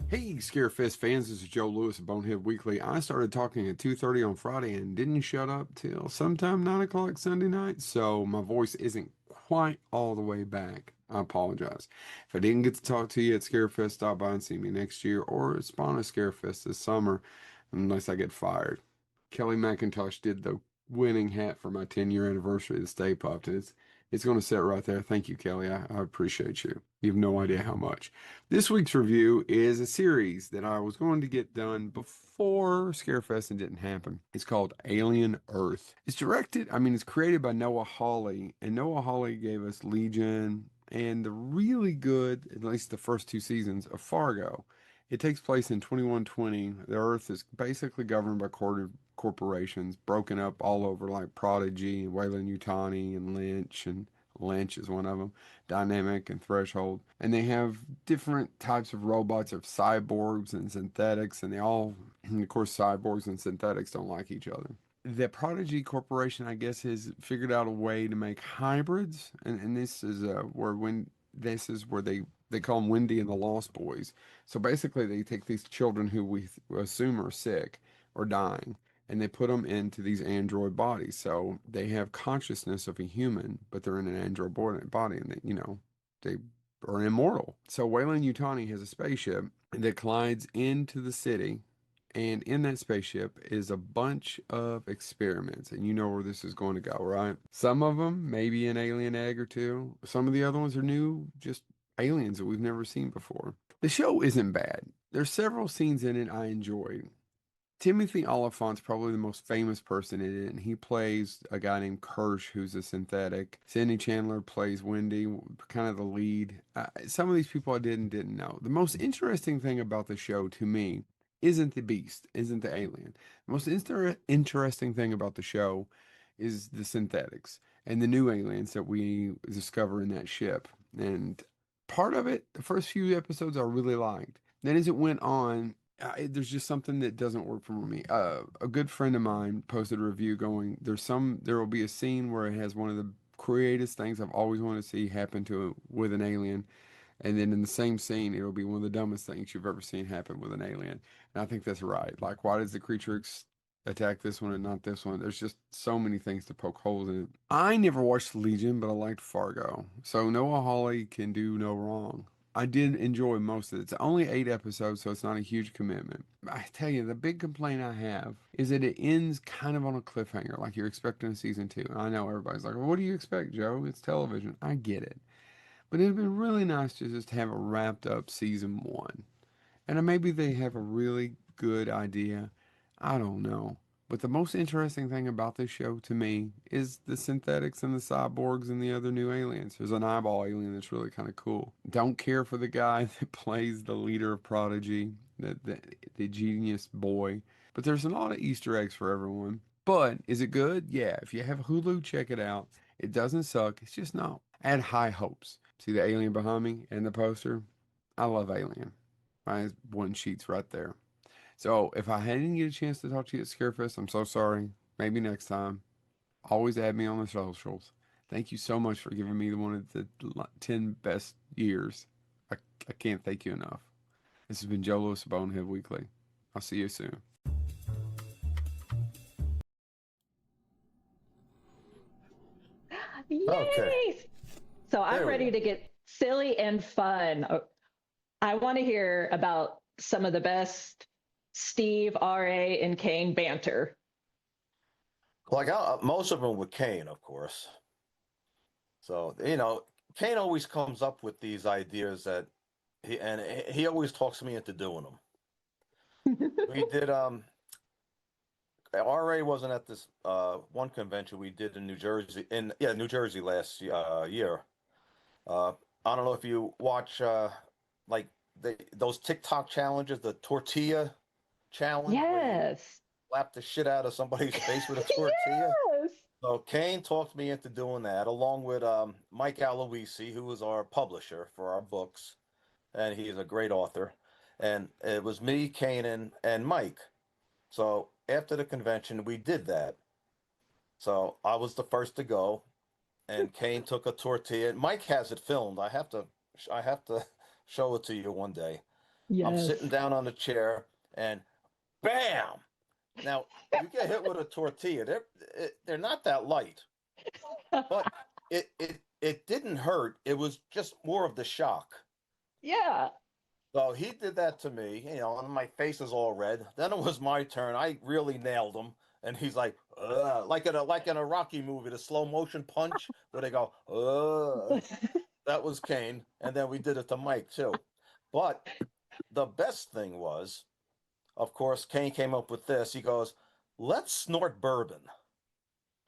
Hey, Scarefest fans, this is Joe Lewis of Bonehead Weekly. I started talking at 2:30 on Friday and didn't shut up till sometime 9 o'clock Sunday night, so my voice isn't quite all the way back. I apologize. If I didn't get to talk to you at Scarefest, stop by and see me next year or spawn a Scarefest this summer, unless I get fired. Kelly McIntosh did the winning hat for my 10-year anniversary of the Stay Puft, and It's going to sit right there. Thank you, Kelly. I appreciate you. You have no idea how much. This week's review is a series that I was going to get done before Scarefest and didn't happen. It's called Alien Earth. It's created by Noah Hawley, and Noah Hawley gave us Legion and the really good, at least the first 2 seasons, of Fargo. It takes place in 2120. The Earth is basically governed by corporations, broken up all over, like Prodigy and Wayland Yutani and Lynch is one of them, Dynamic and Threshold. And they have different types of robots of cyborgs and synthetics, and and of course, cyborgs and synthetics don't like each other. The Prodigy Corporation, I guess, has figured out a way to make hybrids, and this is where they call them Wendy and the Lost Boys. So basically, they take these children who we assume are sick or dying, and they put them into these android bodies. So they have consciousness of a human, but they're in an android body, and they are immortal. So Wayland Yutani has a spaceship that collides into the city, and in that spaceship is a bunch of experiments, and you know where this is going to go, right? Some of them, maybe an alien egg or two. Some of the other ones are new, just aliens that we've never seen before. The show isn't bad. There's several scenes in it I enjoyed. Timothy Oliphant's probably the most famous person in it, and he plays a guy named Kirsch, who's a synthetic. Sydney Chandler plays Wendy, kind of the lead. Some of these people I didn't know. The most interesting thing about the show to me isn't the beast, isn't the alien. The most interesting thing about the show is the synthetics and the new aliens that we discover in that ship. And part of it, the first few episodes I really liked. Then as it went on, there's just something that doesn't work for me. A good friend of mine posted a review going, there will be a scene where it has one of the creativest things I've always wanted to see happen with an alien. And then in the same scene, it'll be one of the dumbest things you've ever seen happen with an alien. And I think that's right. Like, why does the creature attack this one and not this one? There's just so many things to poke holes in it. I never watched Legion, but I liked Fargo. So Noah Hawley can do no wrong. I did enjoy most of it. It's only 8 episodes, so it's not a huge commitment. I tell you, the big complaint I have is that it ends kind of on a cliffhanger, like you're expecting a season 2. And I know everybody's like, well, what do you expect, Joe? It's television. I get it. But it'd been really nice to just have a wrapped up season 1. And maybe they have a really good idea. I don't know. But the most interesting thing about this show to me is the synthetics and the cyborgs and the other new aliens. There's an eyeball alien that's really kind of cool. Don't care for the guy that plays the leader of Prodigy, the genius boy. But there's a lot of Easter eggs for everyone. But is it good? Yeah. If you have Hulu, check it out. It doesn't suck. It's just not. I had high hopes. See the alien behind me and the poster? I love Alien. My one sheet's right there. So if I didn't get a chance to talk to you at Scarefest, I'm so sorry. Maybe next time. Always add me on the socials. Thank you so much for giving me one of the 10 best years. I can't thank you enough. This has been Joe Lewis of Bonehead Weekly. I'll see you soon. Yay! Okay. So I'm There we ready go. to get silly and fun. I want to hear about some of the best Steve, R.A., and Kane banter. Like most of them with Kane, of course. So Kane always comes up with these ideas that he always talks me into doing them. We did RA wasn't at this one convention we did in New Jersey New Jersey last year. I don't know if you watch like those TikTok challenges, the tortilla challenge, where you Yes. slap the shit out of somebody's face with a tortilla. Yes. So Kane talked me into doing that, along with Mike Aloisi, who was our publisher for our books, and he's a great author. And it was me, Kane, and Mike. So after the convention, we did that. So I was the first to go, and Kane took a tortilla. Mike has it filmed. I have to show it to you one day. I'm Yes. sitting down on the chair, and bam! Now you get hit with a tortilla. They're not that light, but it didn't hurt. It was just more of the shock. Yeah. So he did that to me, and my face is all red. Then it was my turn. I really nailed him, and he's like in a Rocky movie, the slow motion punch where they go, that was Kane. And then we did it to Mike too. But the best thing was, of course, Kane came up with this. He goes, let's snort bourbon.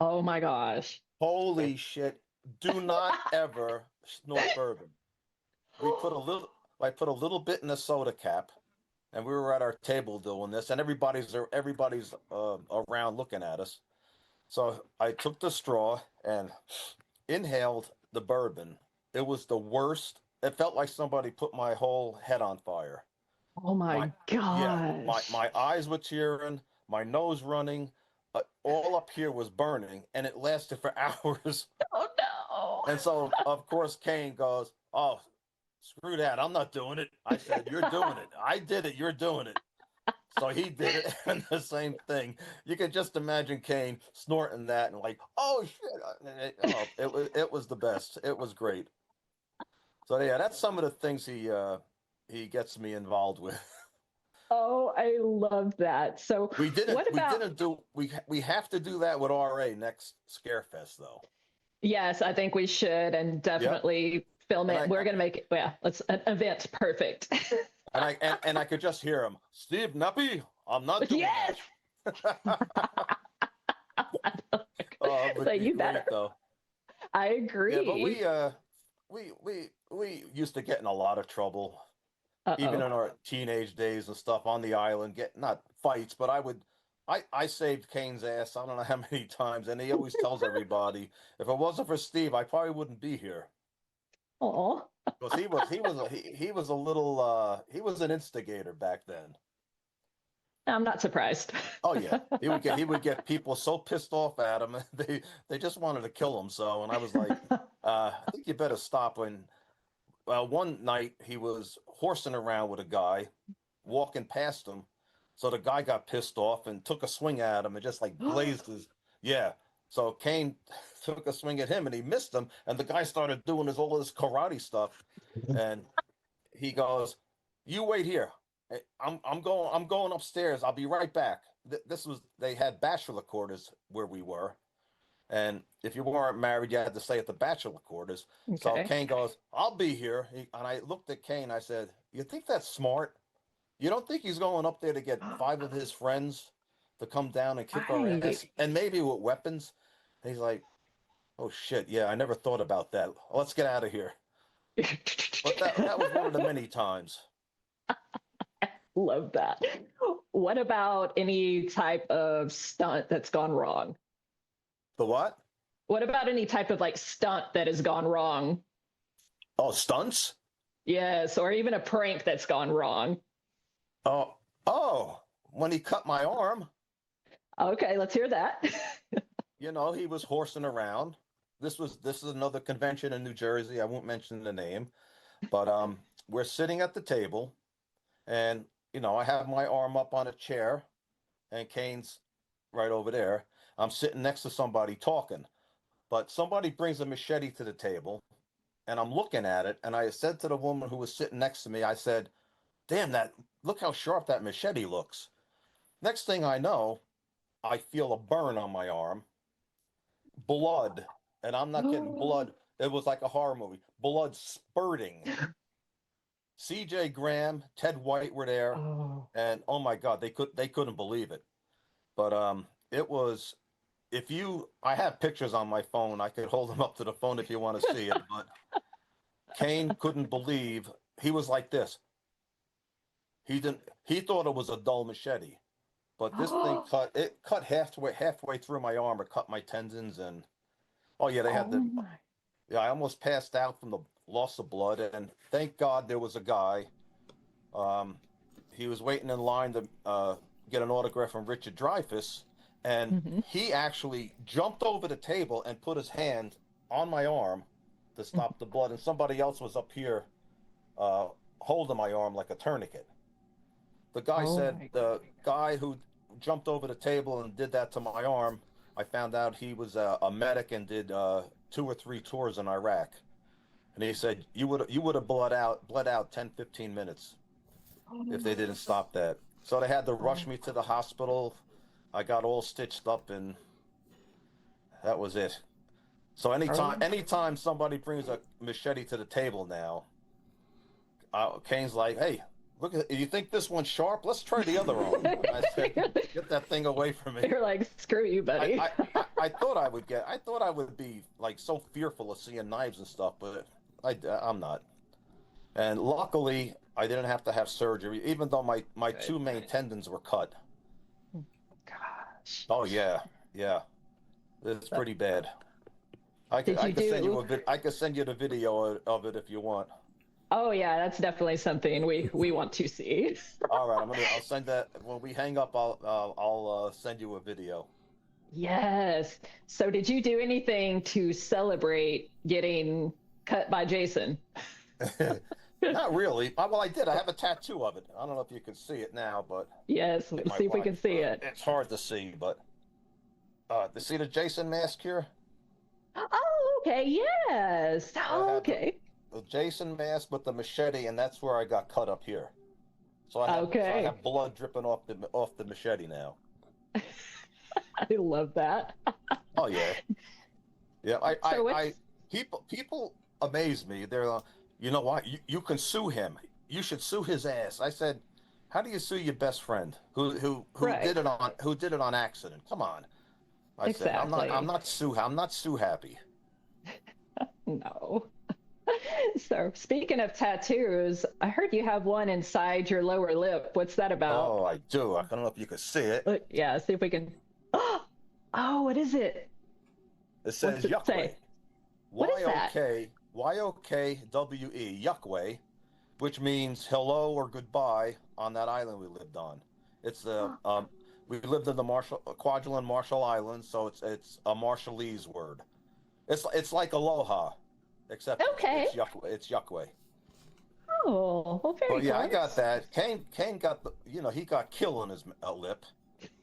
Oh my gosh. Holy shit. Do not ever snort bourbon. We put I put a little bit in a soda cap, and we were at our table doing this, and everybody's around looking at us. So I took the straw and inhaled the bourbon. It was the worst. It felt like somebody put my whole head on fire. Oh my gosh. Yeah, my eyes were tearing, my nose running, all up here was burning, and it lasted for hours. Oh no. And so, of course, Kane goes, oh, screw that. I'm not doing it. I said, you're doing it. I did it. You're doing it. So he did it, and the same thing. You can just imagine Kane snorting that and like, oh shit! It was the best. It was great. So yeah, that's some of the things he gets me involved with. Oh, I love that. So we have to do that with RA next Scarefest though. Yes, I think we should, and definitely film it. We're gonna make it. Yeah, let's an event perfect. And I could just hear him, Steve Nappy, I'm not doing that. Oh, So you better. Though. I agree. Yeah, but we used to get in a lot of trouble, even in our teenage days and stuff on the island. Not fights, but I saved Kane's ass. I don't know how many times, and he always tells everybody, if it wasn't for Steve, I probably wouldn't be here. Oh. Because he was a little he was an instigator back then. I'm not surprised. Oh yeah, he would get people so pissed off at him, they just wanted to kill him. So, and I was like, I think you better stop. When one night he was horsing around with a guy, walking past him, so the guy got pissed off and took a swing at him and just like blazed his So Kane took a swing at him and he missed him, and the guy started doing all this karate stuff, and he goes, "You wait here. I'm going upstairs. I'll be right back." They had bachelor quarters where we were, and if you weren't married, you had to stay at the bachelor quarters. Okay. So Kane goes, "I'll be here," and I looked at Kane. I said, "You think that's smart? You don't think he's going up there to get 5 of his friends to come down and kick our ass, and maybe with weapons?" And he's like, "Oh shit, yeah, I never thought about that. Let's get out of here." But that was one of the many times. Love that. What about any type of stunt that's gone wrong? The what? What about any type of like stunt that has gone wrong? Oh, stunts? Yes, or even a prank that's gone wrong. Oh, when he cut my arm. Okay, let's hear that. You know, he was horsing around. This is another convention in New Jersey. I won't mention the name, but we're sitting at the table, and you know, I have my arm up on a chair, and Kane's right over there. I'm sitting next to somebody talking, but somebody brings a machete to the table, and I'm looking at it, and I said to the woman who was sitting next to me, I said, "Damn, look how sharp that machete looks." Next thing I know, I feel a burn on my arm, blood, and I'm not getting blood. It was like a horror movie, blood spurting. CJ Graham, Ted White were there, and oh my God, they couldn't believe it. But it was, I have pictures on my phone. I could hold them up to the phone if you want to see it. But Kane couldn't believe, he was like this. He thought it was a dull machete, but this thing cut halfway through my arm. It cut my tendons, and I almost passed out from the loss of blood. And thank God there was a guy. He was waiting in line to get an autograph from Richard Dreyfuss, and he actually jumped over the table and put his hand on my arm to stop the blood. And somebody else was up here holding my arm like a tourniquet. The guy said the guy who jumped over the table and did that to my arm, I found out he was a medic and did 2 or 3 tours in Iraq. And he said, you would have bled out 10, 15 minutes if they didn't stop that. So they had to rush me to the hospital. I got all stitched up, and that was it. So anytime somebody brings a machete to the table now, Kane's like, "Hey, look at, you think this one's sharp? Let's try the other one." I said, "Get that thing away from me." You're like, "Screw you, buddy." I thought I would be like so fearful of seeing knives and stuff, but I'm not. And luckily, I didn't have to have surgery, even though my two main tendons were cut. Gosh. Oh yeah, it's pretty bad. I could send you the video of it if you want. Oh yeah, that's definitely something we want to see. All right, I'll send that when we hang up. I'll send you a video. Yes. So did you do anything to celebrate getting cut by Jason? Not really. Well, I did. I have a tattoo of it. I don't know if you can see it now, but yes, let's see if we can see it. It's hard to see, but to see the Jason mask here. Oh, okay. Yes. Oh, okay. The Jason mask with the machete, and that's where I got cut up here. So I have blood dripping off the machete now. I love that. Oh yeah, yeah. People amaze me. They're you know what? You can sue him. You should sue his ass. I said, how do you sue your best friend who did it on accident? Come on. I said, I'm not sue happy. No. So speaking of tattoos, I heard you have one inside your lower lip. What's that about? Oh, I do. I don't know if you can see it. Yeah, see if we can. Oh, what is it? It says Yuckway. What is that? YOKWE, Yuckway, which means hello or goodbye on that island we lived on. It's we lived in the Kwajalein Marshall Islands, so it's a Marshallese word. It's like aloha, except it's Yuckway. Oh, well, very yeah, close. I got that. Kane got he got kill on his lip.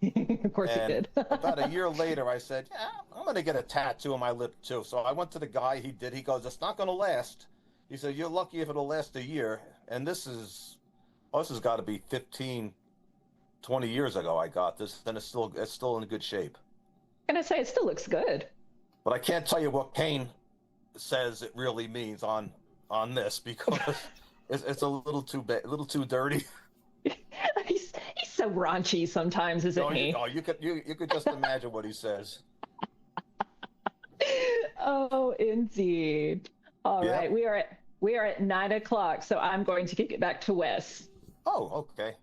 Of course he did. About a year later, I said, yeah, I'm going to get a tattoo on my lip, too. So I went to the guy. He did. He goes, it's not going to last. He said, you're lucky if it'll last a year. And this has got to be 15, 20 years ago I got this. And it's still in good shape. And I say it still looks good. But I can't tell you what Kane says it really means on this because it's a little too dirty. He's so raunchy sometimes, isn't he? You could just imagine what he says. Oh, indeed. All right, we are at 9 o'clock, so I'm going to kick it back to Wes. Oh, okay.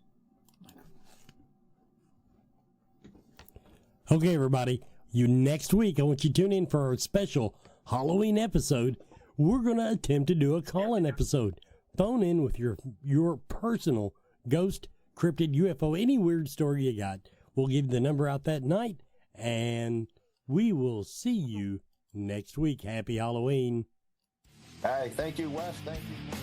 Okay, everybody. Next week, I want you to tune in for our special Halloween episode. We're going to attempt to do a call-in episode. Phone in with your personal ghost, cryptid, UFO, any weird story you got. We'll give the number out that night, and we will see you next week. Happy Halloween. Hey, thank you, Wes. Thank you.